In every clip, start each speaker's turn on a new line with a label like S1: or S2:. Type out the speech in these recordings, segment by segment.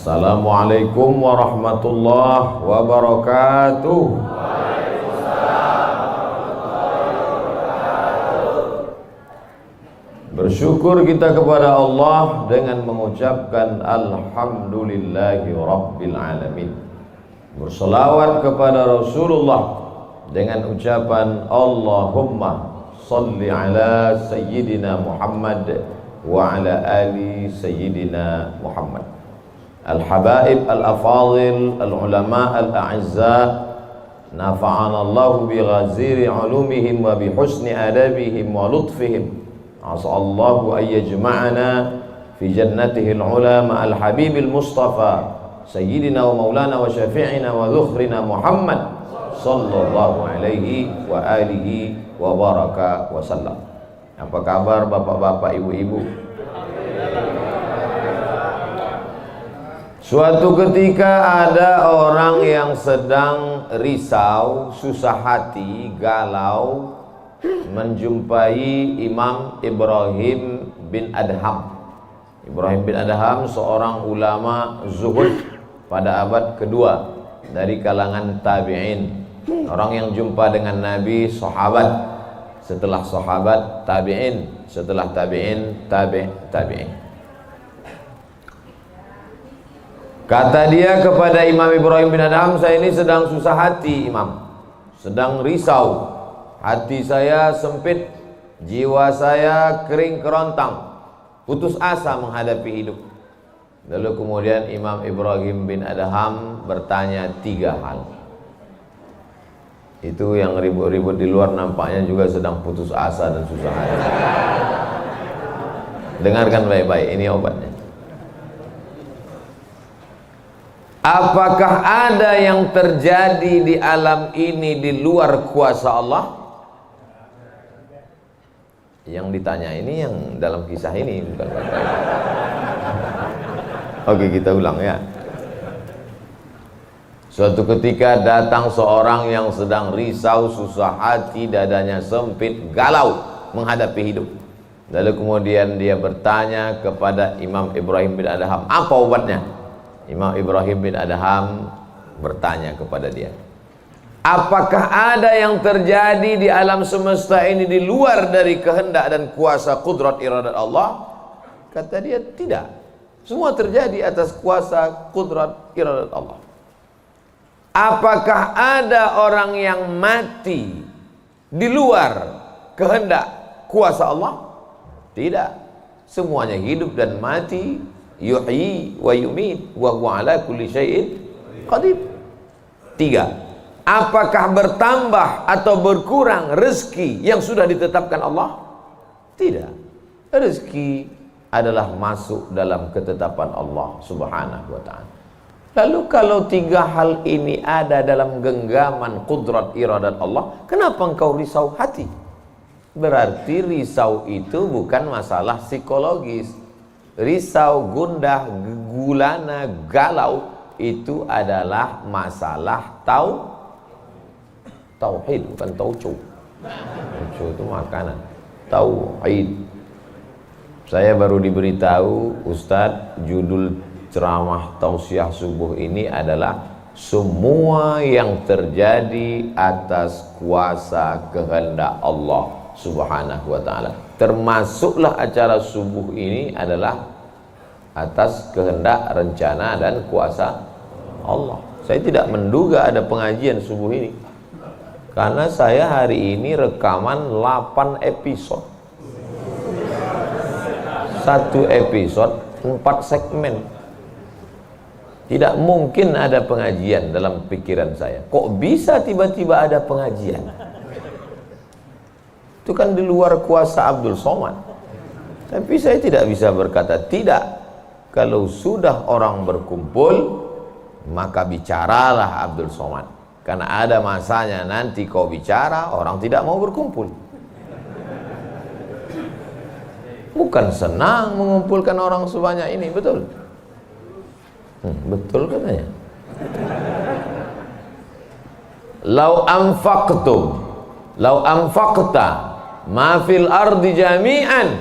S1: Assalamualaikum warahmatullahi wabarakatuh. Bersyukur kita kepada Allah dengan mengucapkan Alhamdulillahi Rabbil Alamin. Berselawat kepada Rasulullah dengan ucapan Allahumma salli ala Sayyidina Muhammad wa ala ali Sayyidina Muhammad. Al-habaib al-afadil al-ulama al-a'izza, nafa'ana Allahu bi ghaziri ulumihim wa bi husni adabihim wa lutfihim. As'allahu an yajma'ana fi jannatihi al-ula ma'al habibil mustafa sayyidina wa maulana wa syafi'ina wa dhukhrina Muhammad sallallahu alaihi wa alihi wa baraka wa sallam. Apa kabar bapak-bapak, ibu-ibu? Suatu ketika ada orang yang sedang risau, susah hati, galau, menjumpai Imam Ibrahim bin Adham. Ibrahim bin Adham seorang ulama zuhud pada abad kedua dari kalangan tabi'in. Orang yang jumpa dengan Nabi, sahabat, setelah sahabat tabi'in, setelah tabi'in tabi'in. Kata dia kepada Imam Ibrahim bin Adham, saya ini sedang susah hati Imam, sedang risau, hati saya sempit, jiwa saya kering kerontang, putus asa menghadapi hidup. Lalu kemudian Imam Ibrahim bin Adham bertanya 3 hal. Itu yang ribut-ribut di luar nampaknya juga sedang putus asa dan susah hati. Dengarkan baik-baik, ini obatnya. Apakah ada yang terjadi di alam ini di luar kuasa Allah? Yang ditanya ini yang dalam kisah ini, bukan. Oke, kita ulang ya. Suatu ketika datang seorang yang sedang risau, susah hati, dadanya sempit, galau menghadapi hidup. Lalu kemudian dia bertanya kepada Imam Ibrahim bin Adham, apa obatnya? Imam Ibrahim bin Adham bertanya kepada dia, apakah ada yang terjadi di alam semesta ini di luar dari kehendak dan kuasa kudrat iradat Allah? Kata dia, tidak. Semua terjadi atas kuasa kudrat iradat Allah. Apakah ada orang yang mati di luar kehendak kuasa Allah? Tidak. Semuanya hidup dan mati. Yuhyi wa yumit wa huwa ala kulli syai'in qadir. 3. Apakah bertambah atau berkurang rezeki yang sudah ditetapkan Allah? Tidak. Rezeki adalah masuk dalam ketetapan Allah Subhanahu wa ta'ala. Lalu kalau 3 hal ini ada dalam genggaman kudrat iradat Allah, kenapa engkau risau hati? Berarti risau itu bukan masalah psikologis. Risau, gundah, gulana, galau itu adalah masalah tauhid, bukan tauco. Tauco itu makanan. Tauhid. Saya baru diberitahu, Ustadz, judul ceramah tausiah subuh ini adalah semua yang terjadi atas kuasa kehendak Allah Subhanahu wa ta'ala. Termasuklah acara subuh ini adalah atas kehendak, rencana dan kuasa Allah. Saya tidak menduga ada pengajian subuh ini, karena saya hari ini rekaman 8 episode. 1 episode 4 segmen. Tidak mungkin ada pengajian dalam pikiran saya. Kok bisa tiba-tiba ada pengajian? Itu kan di luar kuasa Abdul Somad. Tapi saya tidak bisa berkata tidak. Kalau sudah orang berkumpul, maka bicaralah Abdul Somad. Karena ada masanya nanti kau bicara, orang tidak mau berkumpul. Bukan senang mengumpulkan orang sebanyak ini, betul? Betul katanya. Lau anfaqta ma fil ardi jami'an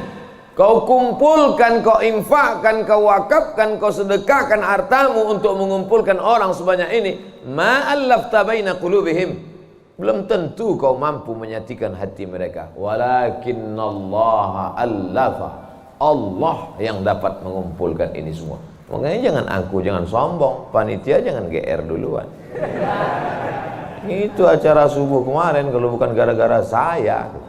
S1: Kau kumpulkan, kau infakkan, kau wakafkan, kau sedekahkan hartamu untuk mengumpulkan orang sebanyak ini, ma'allafta baina qulubihim, belum tentu kau mampu menyatukan hati mereka. Walakinnallaha allafa, Allah yang dapat mengumpulkan ini semua. Makanya jangan angku, jangan sombong, panitia jangan GR duluan. Itu acara subuh kemarin kalau bukan gara-gara saya.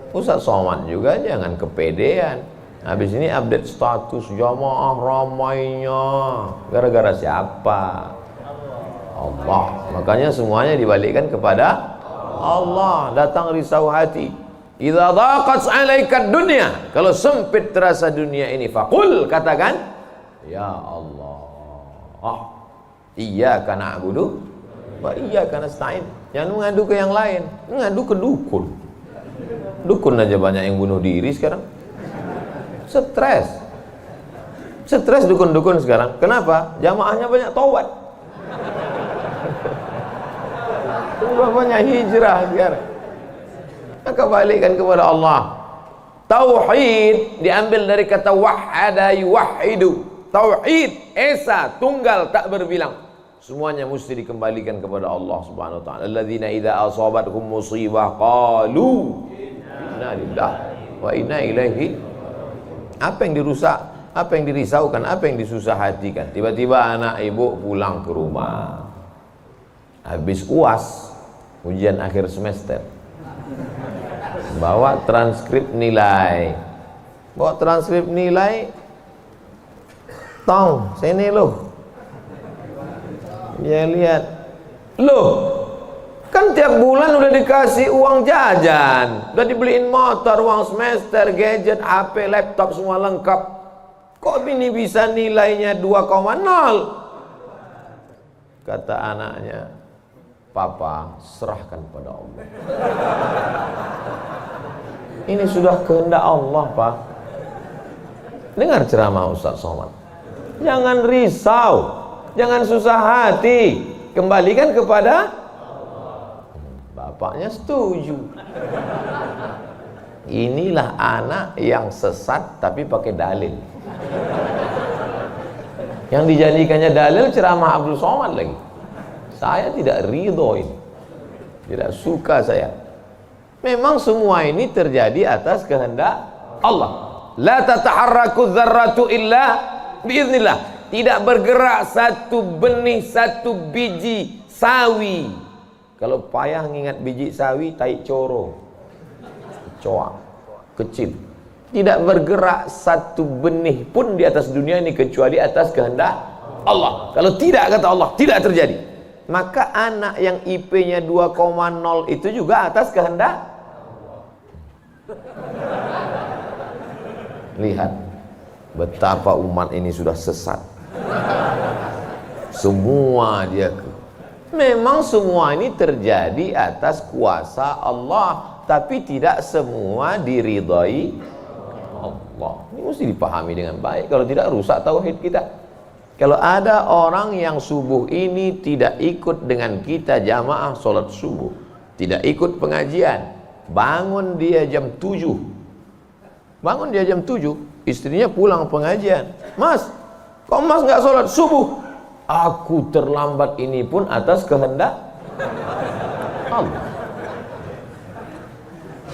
S1: Ustaz Somad juga jangan kepedean. Habis ini update status jamaah ramainya. Gara-gara siapa? Allah. Makanya semuanya dibalikkan kepada Allah. Datang risau hati. Idza dhaqat 'alaika dunya, kalau sempit terasa dunia ini, faqul, katakan, ya Allah, iyyaka na'budu wa iyyaka nasta'in. Jangan mengadu ke yang lain, mengadu ke dukun. Dukun aja banyak yang bunuh diri sekarang. Stres dukun-dukun sekarang. Kenapa? Jamaahnya banyak taubat. Sudah banyak hijrah sekarang. Maka balikkan kepada Allah. Tauhid diambil dari kata wahada yuwahidu. Tauhid, esa, tunggal, tak berbilang. Semuanya mesti dikembalikan kepada Allah Subhanahu wa taala. Alladzina idza asabatkum musibah qalu inna lillahi wa inna ilaihi. Apa yang dirusak, apa yang dirisaukan, apa yang disusah hatikan. Tiba-tiba anak ibu pulang ke rumah, habis UAS, ujian akhir semester, bawa transkrip nilai, tong sini loh. Dia lihat, loh, kan tiap bulan udah dikasih uang jajan, udah dibeliin motor, uang semester, gadget, HP, laptop, semua lengkap. Kok ini bisa nilainya 2,0? Kata anaknya, Papa, serahkan pada Allah. Ini sudah kehendak Allah, Pak. Dengar ceramah Ustaz Somad. Jangan risau, jangan susah hati, kembalikan kepada bapaknya. Setuju. Inilah anak yang sesat tapi pakai dalil. Yang dijadikannya dalil ceramah Abdul Somad lagi. Saya tidak ridho ini, tidak suka saya. Memang semua ini terjadi atas kehendak Allah. La tataharraku dzarratu illa biiznillah. Tidak bergerak satu benih, satu biji sawi. Kalau payah ngingat biji sawi, tai coro, coa, kecil. Tidak bergerak satu benih pun di atas dunia ini kecuali atas kehendak Allah. Kalau tidak, kata Allah, tidak terjadi. Maka anak yang IP-nya 2,0 itu juga atas kehendak. Lihat betapa umat ini sudah sesat. Semua dia memang semua ini terjadi atas kuasa Allah, tapi tidak semua diridhai Allah. Ini mesti dipahami dengan baik, kalau tidak rusak tauhid kita. Kalau ada orang yang subuh ini tidak ikut dengan kita jamaah sholat subuh, tidak ikut pengajian, bangun dia jam 7, istrinya pulang pengajian, Mas, kok Mas nggak sholat subuh? Aku terlambat, ini pun atas kehendak Allah.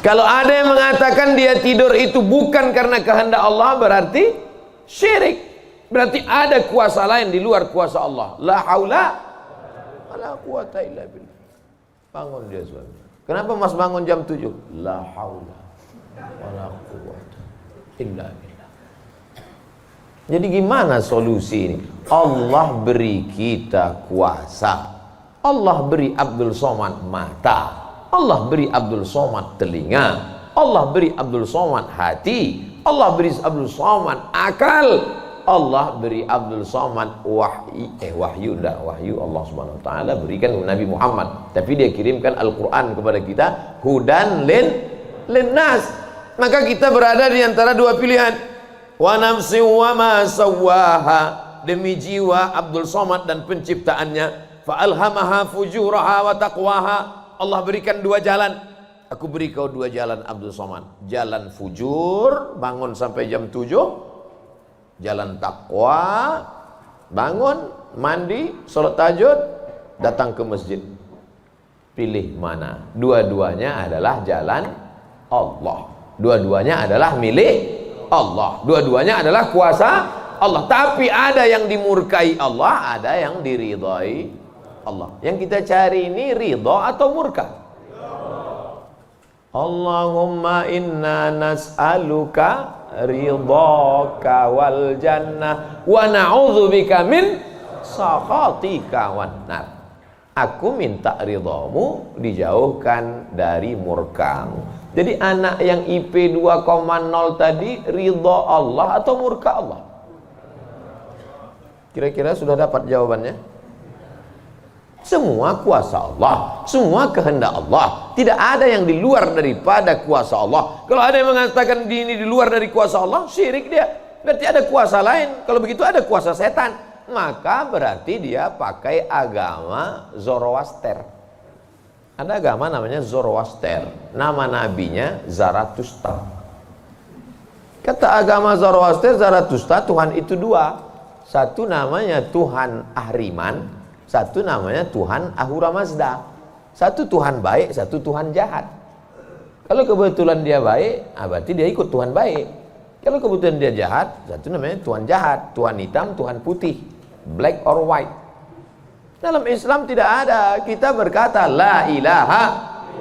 S1: Kalau ada yang mengatakan dia tidur itu bukan karena kehendak Allah, berarti syirik. Berarti ada kuasa lain di luar kuasa Allah. La haula wala quwata illa billah. Bangun dia suami. Kenapa Mas bangun jam 7? La haula wala quwata illa billah. Jadi gimana solusi ini? Allah beri kita kuasa. Allah beri Abdul Somad mata. Allah beri Abdul Somad telinga. Allah beri Abdul Somad hati. Allah beri Abdul Somad akal. Allah beri Abdul Somad wahyu Allah Subhanahu wa taala berikan Nabi Muhammad, tapi dia kirimkan Al-Qur'an kepada kita, hudan linnas. Maka kita berada di antara dua pilihan. Wa nafsi wa ma sawwaha, demi jiwa Abdul Somad dan penciptaannya, fa alhamaha fujuraha wa taqwaha. Allah berikan dua jalan, aku beri kau dua jalan Abdul Somad. Jalan fujur, bangun sampai jam 7. Jalan takwa, bangun, mandi, sholat tahajud, datang ke masjid. Pilih mana? Dua-duanya adalah jalan Allah. Dua-duanya adalah milik Allah. Dua-duanya adalah kuasa Allah. Tapi ada yang dimurkai Allah, ada yang diridhai Allah. Yang kita cari ini ridha atau murka? Allahumma inna nas'aluka ridhaka wal jannah wa na'udzubika min sakhatika wan nar. Aku minta ridhamu, dijauhkan dari murkamu. Jadi anak yang IP 2,0 tadi ridha Allah atau murka Allah? Kira-kira sudah dapat jawabannya? Semua kuasa Allah, semua kehendak Allah. Tidak ada yang di luar daripada kuasa Allah. Kalau ada yang mengatakan ini di luar dari kuasa Allah, syirik dia. Berarti ada kuasa lain. Kalau begitu ada kuasa setan. Maka berarti dia pakai agama Zoroaster. Ada agama namanya Zoroaster. Nama nabinya Zarathustra. Kata agama Zoroaster, Zarathustra, Tuhan itu dua. Satu namanya Tuhan Ahriman, satu namanya Tuhan Ahura Mazda. Satu Tuhan baik, satu Tuhan jahat. Kalau kebetulan dia baik, berarti dia ikut Tuhan baik. Kalau kebetulan dia jahat, satu namanya Tuhan jahat. Tuhan hitam, Tuhan putih, black or white. Dalam Islam tidak ada. Kita berkata la ilaha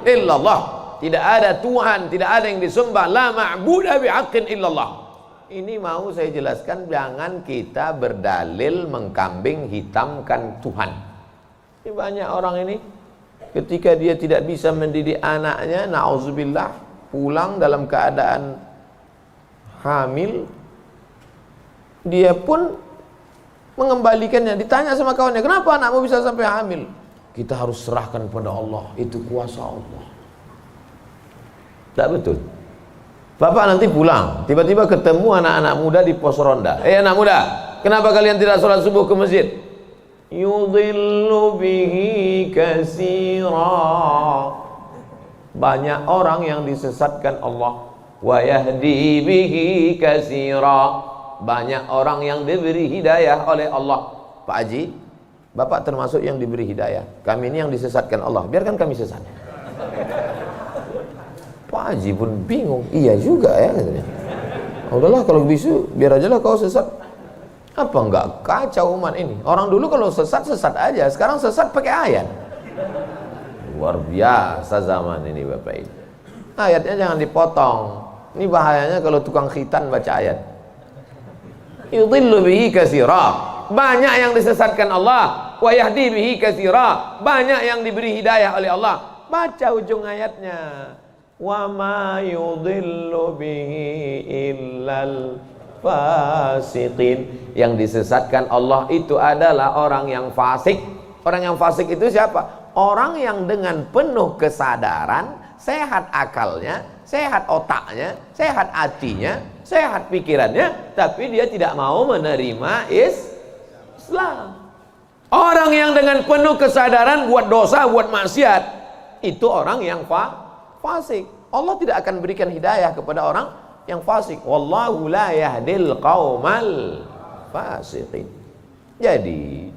S1: illallah. Tidak ada Tuhan, tidak ada yang disembah. La ma'buda bihaqqin illallah. Ini mau saya jelaskan, jangan kita berdalil mengkambing hitamkan Tuhan. Ini banyak orang ini ketika dia tidak bisa mendidik anaknya, na'udzubillah, pulang dalam keadaan hamil, dia pun mengembalikannya. Ditanya sama kawannya, kenapa anakmu bisa sampai hamil? Kita harus serahkan pada Allah, itu kuasa Allah. Tak betul. Bapak nanti pulang, tiba-tiba ketemu anak-anak muda di pos ronda. Anak muda, kenapa kalian tidak sholat subuh ke masjid? Yudhillu bihi katsira. Banyak orang yang disesatkan Allah. Wa yahdi bihi katsira. Banyak orang yang diberi hidayah oleh Allah. Pak Haji, Bapak termasuk yang diberi hidayah. Kami ini yang disesatkan Allah. Biarkan kami sesat. Pak Haji pun bingung. Iya juga ya katanya. Udahlah kalau bisu, biar aja lah kau sesat. Apa enggak kacau umat ini? Orang dulu kalau sesat aja. Sekarang sesat pakai ayat. Luar biasa zaman ini Bapak ini. Ayatnya jangan dipotong. Ini bahayanya kalau tukang khitan baca ayat. Yudhillu bihi katsira. Banyak yang disesatkan Allah. Wa yahdi bihi katsira. Banyak yang diberi hidayah oleh Allah. Baca ujung ayatnya. Wa ma yudhillu bihi illal fasiqin. Yang disesatkan Allah itu adalah orang yang fasik. Orang yang fasik itu siapa? Orang yang dengan penuh kesadaran, sehat akalnya, sehat otaknya, sehat hatinya, sehat pikirannya, tapi dia tidak mau menerima Islam. Orang yang dengan penuh kesadaran buat dosa, buat maksiat, itu orang yang fasik. Allah tidak akan berikan hidayah kepada orang yang fasik. Wallahu la yahdil qaumal fasiqin. Jadi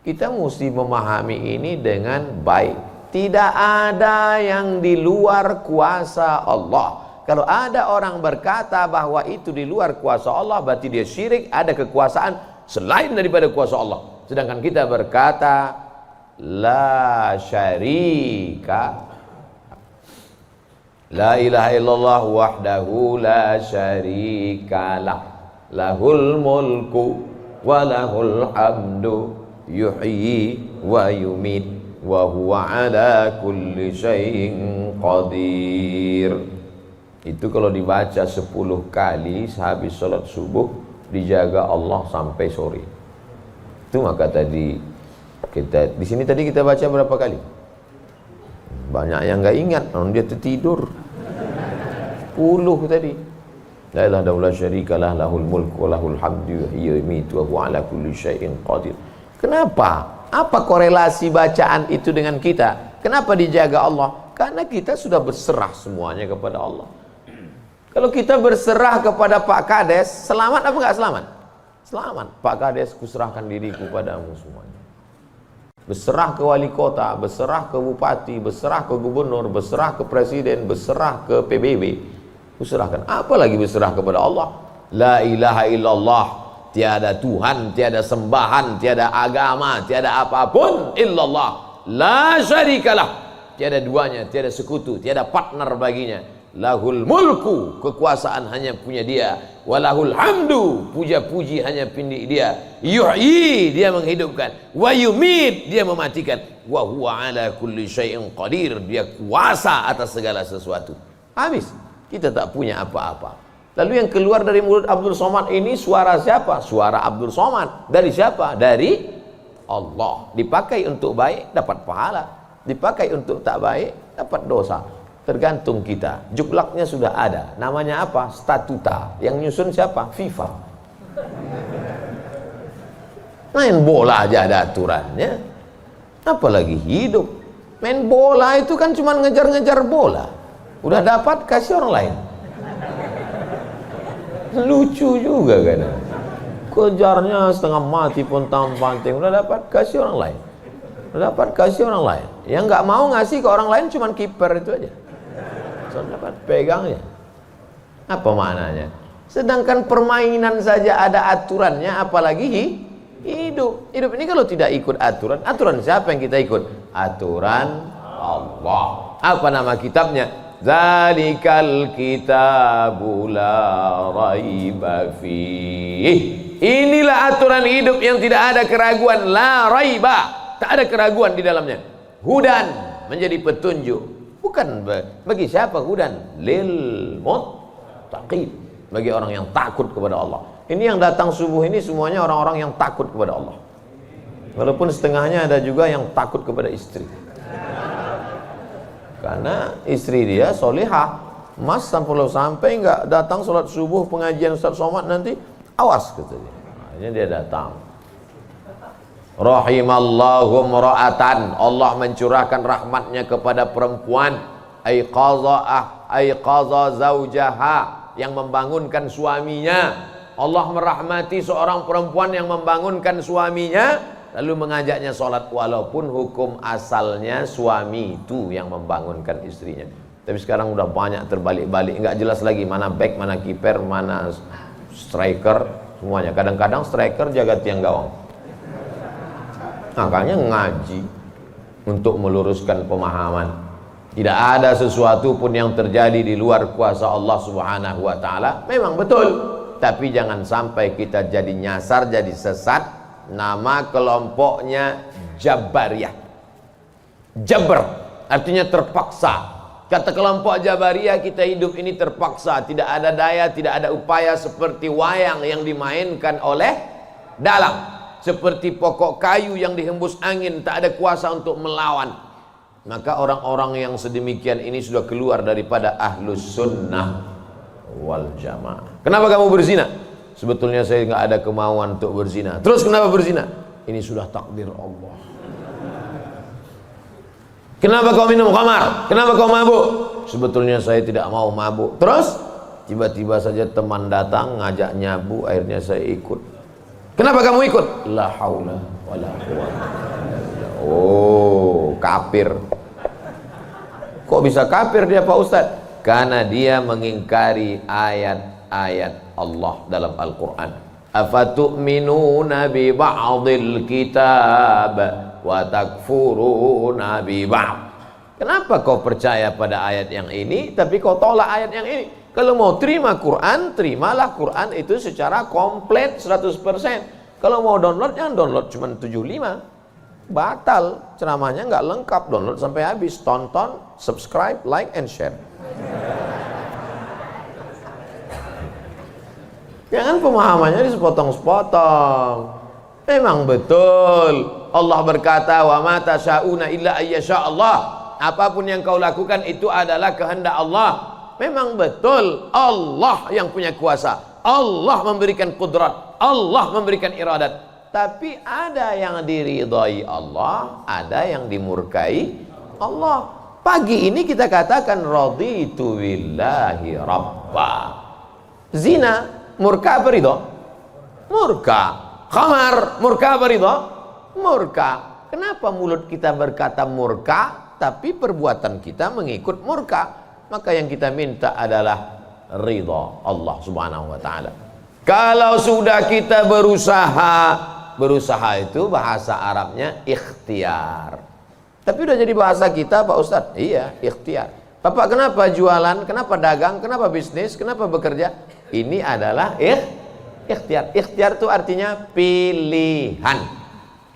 S1: kita mesti memahami ini dengan baik. Tidak ada yang di luar kuasa Allah. Kalau ada orang berkata bahwa itu di luar kuasa Allah, berarti dia syirik, ada kekuasaan selain daripada kuasa Allah. Sedangkan kita berkata la syarika, la ilaha illallah wahdahu la syarikalah, lahul mulku wa lahul hamdu yuhyi wa yumit wa huwa ala kulli syai'in qadir. Itu kalau dibaca 10 kali sehabis sholat subuh, dijaga Allah sampai sore. Itu maka tadi kita di sini tadi kita baca berapa kali? Banyak yang nggak ingat, dia tertidur. 10 tadi. La ilaha illallah syarikalah, lahul mulku wa lahul hamdu yuhyi wa yumiitu wa huwa ala kulli syai'in qadir. Kenapa? Apa korelasi bacaan itu dengan kita? Kenapa dijaga Allah? Karena kita sudah berserah semuanya kepada Allah. Kalau kita berserah kepada Pak Kades, selamat apa enggak selamat? Selamat. Pak Kades, kuserahkan diriku padamu semuanya. Berserah ke wali kota, berserah ke bupati, berserah ke gubernur, berserah ke presiden, berserah ke PBB. Kuserahkan. Apalagi berserah kepada Allah. La ilaha illallah. Tiada Tuhan, tiada sembahan, tiada agama, tiada apapun illallah. La syarikalah. Tiada duanya, tiada sekutu, tiada partner baginya. Lahul mulku, kekuasaan hanya punya dia. Walahul hamdu, puja-puji hanya punya dia. Yuhyi, dia menghidupkan. Wa yumit, dia mematikan. Wa huwa ala kulli syai'in qadir, dia kuasa atas segala sesuatu. Habis, kita tak punya apa-apa. Lalu yang keluar dari mulut Abdul Somad ini suara siapa? Suara Abdul Somad. Dari siapa? Dari Allah. Dipakai untuk baik, dapat pahala. Dipakai untuk tak baik, dapat dosa. Tergantung kita. Juklaknya sudah ada. Namanya apa? Statuta. Yang nyusun siapa? FIFA. Main bola aja ada aturannya. Apalagi hidup. Main bola itu kan cuma ngejar-ngejar bola. Udah dapat, kasih orang lain. Lucu juga kan. Kejarnya setengah mati pun tampang-tampang. Udah dapat, kasih orang lain. Dapat kasih orang lain. Yang nggak mau ngasih ke orang lain cuman kiper itu aja. So, dapat pegangnya. Apa maknanya? Sedangkan permainan saja ada aturannya, apalagi hidup. Hidup ini kalau tidak ikut aturan, aturan siapa yang kita ikut? Aturan Allah. Apa nama kitabnya? Zalikal kitabu la raiba fih. Inilah aturan hidup yang tidak ada keraguan, la raiba. Tak ada keraguan di dalamnya. Hudan, menjadi petunjuk. Bukan bagi siapa hudan? Lil muttaqin, bagi orang yang takut kepada Allah. Ini yang datang subuh ini semuanya orang-orang yang takut kepada Allah. Walaupun setengahnya ada juga yang takut kepada istri. Karena istri dia solihah. Mas sampai nggak datang sholat subuh pengajian Ustaz Somad nanti, awas katanya. Akhirnya dia datang. Rahimallahu mra'atan, Allah mencurahkan rahmatnya kepada perempuan aiqaza zaujaha, yang membangunkan suaminya. Allah merahmati seorang perempuan yang membangunkan suaminya lalu mengajaknya sholat, walaupun hukum asalnya suami itu yang membangunkan istrinya. Tapi sekarang udah banyak terbalik-balik, nggak jelas lagi mana back, mana kiper, mana striker, semuanya. Kadang-kadang striker jaga tiang gawang. Makanya ngaji untuk meluruskan pemahaman. Tidak ada sesuatu pun yang terjadi di luar kuasa Allah Subhanahu wa taala. Memang betul, tapi jangan sampai kita jadi nyasar, jadi sesat. Nama kelompoknya Jabariyah. Jabr artinya terpaksa. Kata kelompok Jabariyah, kita hidup ini terpaksa, tidak ada daya, tidak ada upaya, seperti wayang yang dimainkan oleh dalang. Seperti pokok kayu yang dihembus angin, tak ada kuasa untuk melawan. Maka orang-orang yang sedemikian ini sudah keluar daripada ahlus sunnah wal jamaah. Kenapa kamu berzina? Sebetulnya saya nggak ada kemauan untuk berzina. Terus kenapa berzina? Ini sudah takdir Allah. Kenapa kau minum khamar? Kenapa kau mabuk? Sebetulnya saya tidak mau mabuk. Terus tiba-tiba saja teman datang ngajak nyabu, akhirnya saya ikut. Kenapa kamu ikut? La haula wala quwwata. Oh, kafir. Kok bisa kafir dia Pak Ustaz? Karena dia mengingkari ayat-ayat Allah dalam Al-Quran. Afatu'minuna bi ba'dil kitab wa takfuruna bi ba'd. Kenapa kau percaya pada ayat yang ini tapi kau tolak ayat yang ini? Kalau mau terima Quran, terimalah Quran itu secara komplit 100%. Kalau mau download, jangan download cuma 75. Batal, ceramahnya nggak lengkap. Download sampai habis, tonton, subscribe, like, and share. Jangan pemahamannya disepotong-sepotong. Memang betul Allah berkata, wa ma tasyauna illa ayyasha Allah. Apapun yang kau lakukan itu adalah kehendak Allah. Memang betul Allah yang punya kuasa, Allah memberikan kudrat, Allah memberikan iradat. Tapi ada yang diridhai Allah, ada yang dimurkai Allah. Pagi ini kita katakan raditu billahi rabba. Zina murka apa ridho? Murka. Khamar murka apa ridho? Murka. Kenapa mulut kita berkata murka tapi perbuatan kita mengikut murka? Maka yang kita minta adalah ridha Allah Subhanahu wa taala. Kalau sudah kita berusaha itu bahasa Arabnya ikhtiar. Tapi udah jadi bahasa kita Pak Ustadz? Iya, ikhtiar. Bapak kenapa jualan, kenapa dagang, kenapa bisnis, kenapa bekerja? Ini adalah ikhtiar. Ikhtiar itu artinya pilihan.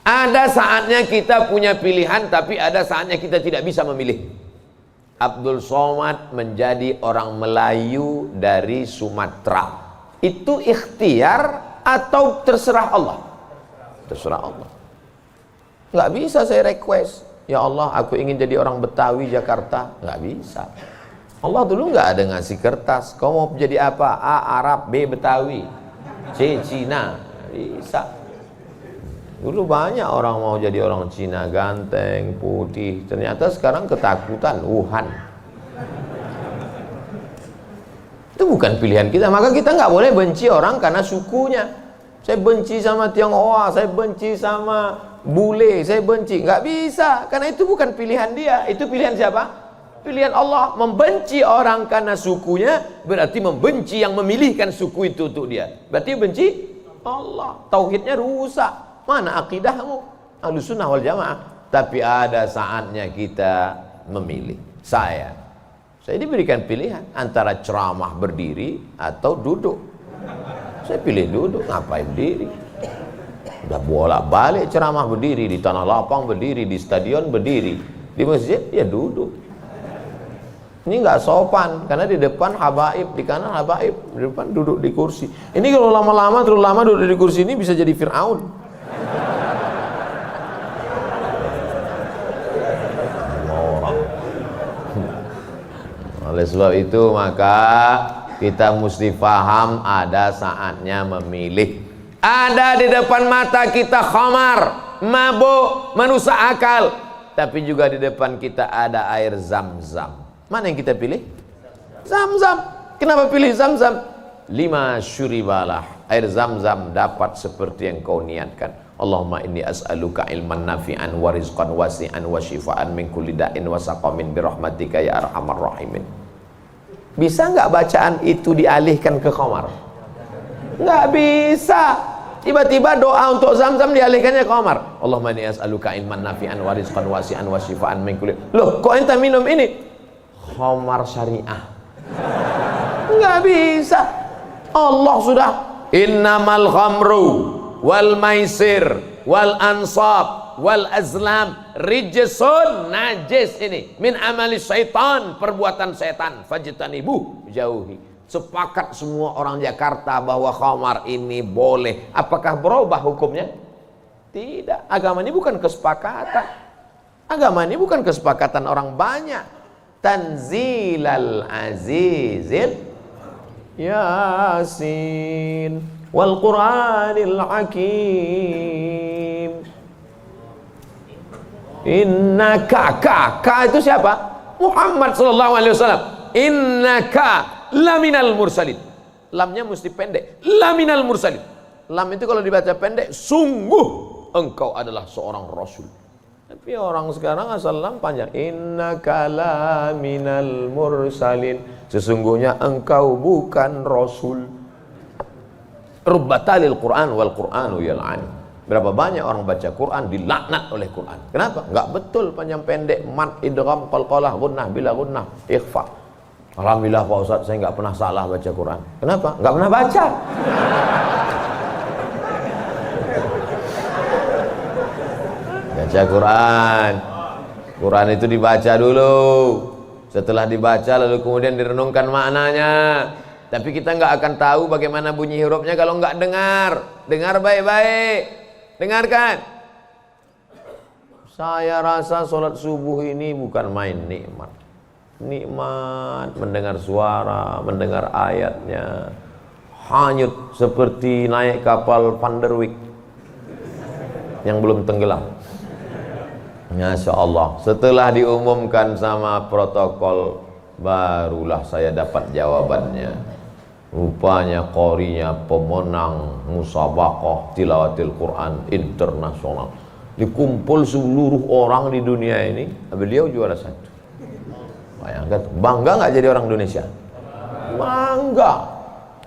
S1: Ada saatnya kita punya pilihan, tapi ada saatnya kita tidak bisa memilih. Abdul Somad menjadi orang Melayu dari Sumatera. Itu ikhtiar atau terserah Allah? Terserah Allah. Nggak bisa saya request, ya Allah aku ingin jadi orang Betawi Jakarta. Nggak bisa. Allah dulu nggak ada ngasih kertas, kau mau jadi apa? A. Arab, B. Betawi, C. Cina. Bisa. Dulu banyak orang mau jadi orang Cina, ganteng, putih. Ternyata sekarang ketakutan, Wuhan. Itu bukan pilihan kita. Maka kita nggak boleh benci orang karena sukunya. Saya benci sama Tionghoa, saya benci sama bule, saya benci. Nggak bisa, karena itu bukan pilihan dia. Itu pilihan siapa? Pilihan Allah. Membenci orang karena sukunya berarti membenci yang memilihkan suku itu untuk dia. Berarti benci Allah. Tauhidnya rusak. Mana akidahmu? Ahlussunnah wal jamaah. Tapi ada saatnya kita memilih. Saya diberikan pilihan antara ceramah berdiri atau duduk. Saya pilih duduk, ngapain berdiri? Udah bolak-balik ceramah berdiri, di tanah lapang berdiri, di stadion berdiri, di masjid ya duduk. Ini nggak sopan, karena di depan habaib, di kanan habaib, di depan duduk di kursi. Ini kalau lama-lama terlalu lama duduk di kursi ini bisa jadi Fir'aun. Oleh sebab itu maka kita mesti paham ada saatnya memilih. Ada di depan mata kita khamar, mabuk, merusak akal. Tapi juga di depan kita ada air Zam-Zam. Mana yang kita pilih? Zam-Zam. Kenapa pilih Zam-Zam? 5 syuribalah. Air Zam-Zam dapat seperti yang kau niatkan. Allahumma inni as'aluka ilman nafi'an wa rizqan wasi'an wa shifaan min kulli da'in wa saqamin birahmatika ya arhamar rahimin. Bisa nggak bacaan itu dialihkan ke khamar? Nggak bisa. Tiba-tiba doa untuk Zam-Zam dialihkannya ke khamar. Allahumma inni as'aluka ilman nafi'an wa rizqan wasi'an wa shifaan min kulli. Loh, kok ente minum ini? Khamar syariah. Nggak bisa. Allah sudah innamal khamru wal maisir wal ansab wal azlam rijsun, najis ini, min amali syaitan, perbuatan setan, fajtanibu, jauhi. Sepakat semua orang Jakarta bahwa khamar ini boleh. Apakah berubah hukumnya? Tidak. Agama ini bukan kesepakatan. Agama ini bukan kesepakatan orang banyak. Tanzilal azizil Yasin wal Qur'anil Hakim. Innaka itu siapa? Muhammad sallallahu alaihi wasallam. Innaka laminal mursalin. Lamnya mesti pendek. Laminal mursalin. Lam itu kalau dibaca pendek, sungguh engkau adalah seorang rasul. Tapi orang sekarang asal lam panjang. Innaka laminal mursalin. Sesungguhnya engkau bukan rasul. Rubbatalil Quran wal Quranu yal'an. Berapa banyak orang baca Quran dilaknat oleh Quran. Kenapa? Enggak betul panjang pendek, mat, idgham, qalqalah, gunnah, bila gunnah, ikhfa. Alhamdulillah Pak Ustaz, saya enggak pernah salah baca Quran. Kenapa? Enggak pernah baca. Baca Quran. Quran itu dibaca dulu. Setelah dibaca lalu kemudian direnungkan maknanya. Tapi kita enggak akan tahu bagaimana bunyi hurufnya kalau enggak dengar. Dengar baik-baik. Dengarkan. Saya rasa sholat subuh ini bukan main nikmat. Nikmat mendengar suara, mendengar ayatnya. Hanyut seperti naik kapal Van der Wijk yang belum tenggelam. Masya Allah, setelah diumumkan sama protokol, barulah saya dapat jawabannya. Rupanya qorinya pemenang musabaqah tilawatil Quran internasional. Dikumpul seluruh orang di dunia ini, beliau juara 1. Bayangkan, bangga nggak jadi orang Indonesia? Bangga,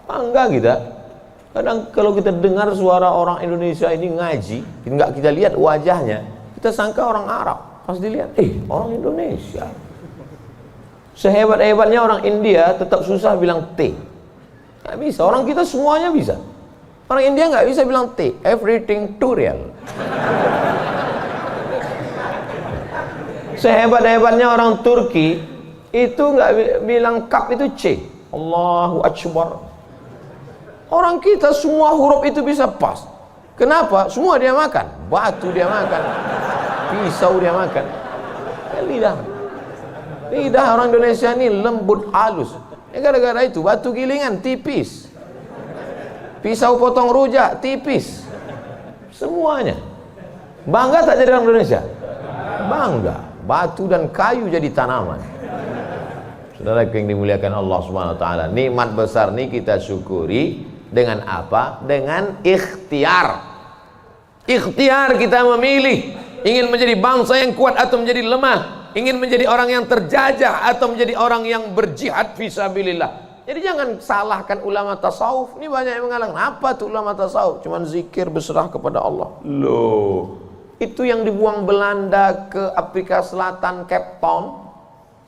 S1: bangga kita. Kadang kalau kita dengar suara orang Indonesia ini ngaji, nggak kita lihat wajahnya, kita sangka orang Arab. Pas dilihat, orang Indonesia. Sehebat-hebatnya orang India tetap susah bilang T. Nggak bisa, orang kita semuanya bisa. Orang India nggak bisa bilang T, everything too real. Sehebat-hebatnya orang Turki itu nggak bilang kap itu C, Allahu Akbar. Orang kita semua huruf itu bisa pas. Kenapa? Semua dia makan, batu dia makan, pisau dia makan. Lidah orang Indonesia ini lembut halus. Gara-gara itu batu gilingan tipis, pisau potong rujak tipis, semuanya. Bangga tak jadi orang Indonesia? Bangga. Batu dan kayu jadi tanaman. Saudara yang dimuliakan Allah Subhanahu wa taala, nikmat besar ini kita syukuri dengan apa? Dengan ikhtiar. Ikhtiar kita memilih ingin menjadi bangsa yang kuat atau menjadi lemah, ingin menjadi orang yang terjajah atau menjadi orang yang berjihad fisabilillah. Jadi jangan salahkan ulama tasawuf. Ini banyak yang mengatakan, apa tuh ulama tasawuf? Cuman zikir berserah kepada Allah. Loh, itu yang dibuang Belanda ke Afrika Selatan, Cape Town,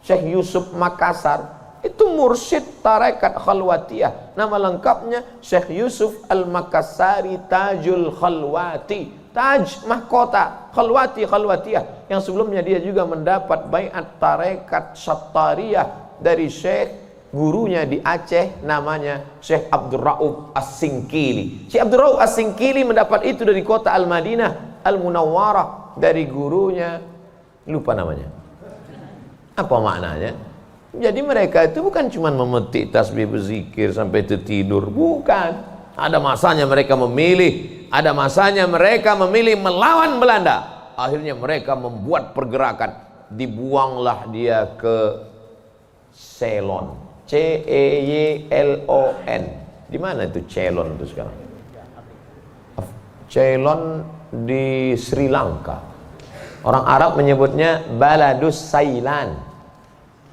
S1: Syekh Yusuf Makassar, itu mursyid tarekat khalwatiyah. Nama lengkapnya Syekh Yusuf Al-Makassari Tajul Khalwati. Taj mahkota, khalwati khalwatiyah. Yang sebelumnya dia juga mendapat baiat tarekat Sattariyah dari Syekh gurunya di Aceh, namanya Syekh Abdul Rauf As-Singkili. Syekh Abdul Rauf As-Singkili mendapat itu dari kota Al-Madinah Al-Munawwarah, dari gurunya, lupa namanya. Apa maknanya? Jadi mereka itu bukan cuma memetik tasbih berzikir sampai tertidur, bukan. Ada masanya mereka memilih, ada masanya mereka memilih melawan Belanda. Akhirnya mereka membuat pergerakan, dibuanglah dia ke Ceylon, Ceylon. Di mana itu Ceylon itu sekarang? Ceylon di Sri Lanka. Orang Arab menyebutnya Baladus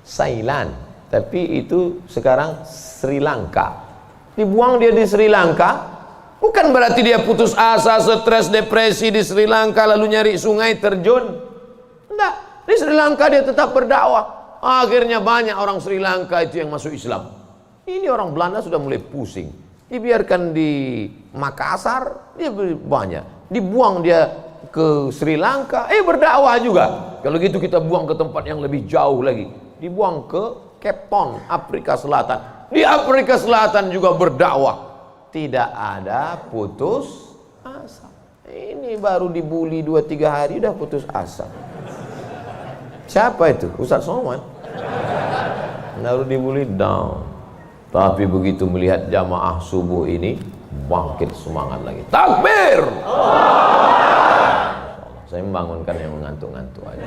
S1: Sailan, tapi itu sekarang Sri Lanka. Dibuang dia di Sri Lanka, bukan berarti dia putus asa, stres, depresi di Sri Lanka lalu nyari sungai terjun. Enggak, di Sri Lanka dia tetap berdakwah. Akhirnya banyak orang Sri Lanka itu yang masuk Islam. Ini orang Belanda sudah mulai pusing. Dibiarkan di Makassar, dia banyak. Dibuang dia ke Sri Lanka, berdakwah juga. Kalau gitu kita buang ke tempat yang lebih jauh lagi. Dibuang ke Cape Town, Afrika Selatan. Di Afrika Selatan juga berdakwah. Tidak ada putus asa. Ini baru dibully 2-3 hari udah putus asa. Siapa itu? Ustaz Somad. Baru dibully down. Tapi begitu melihat jamaah subuh ini, bangkit semangat lagi. Takbir! Saya membangunkan yang mengantuk-ngantuk aja.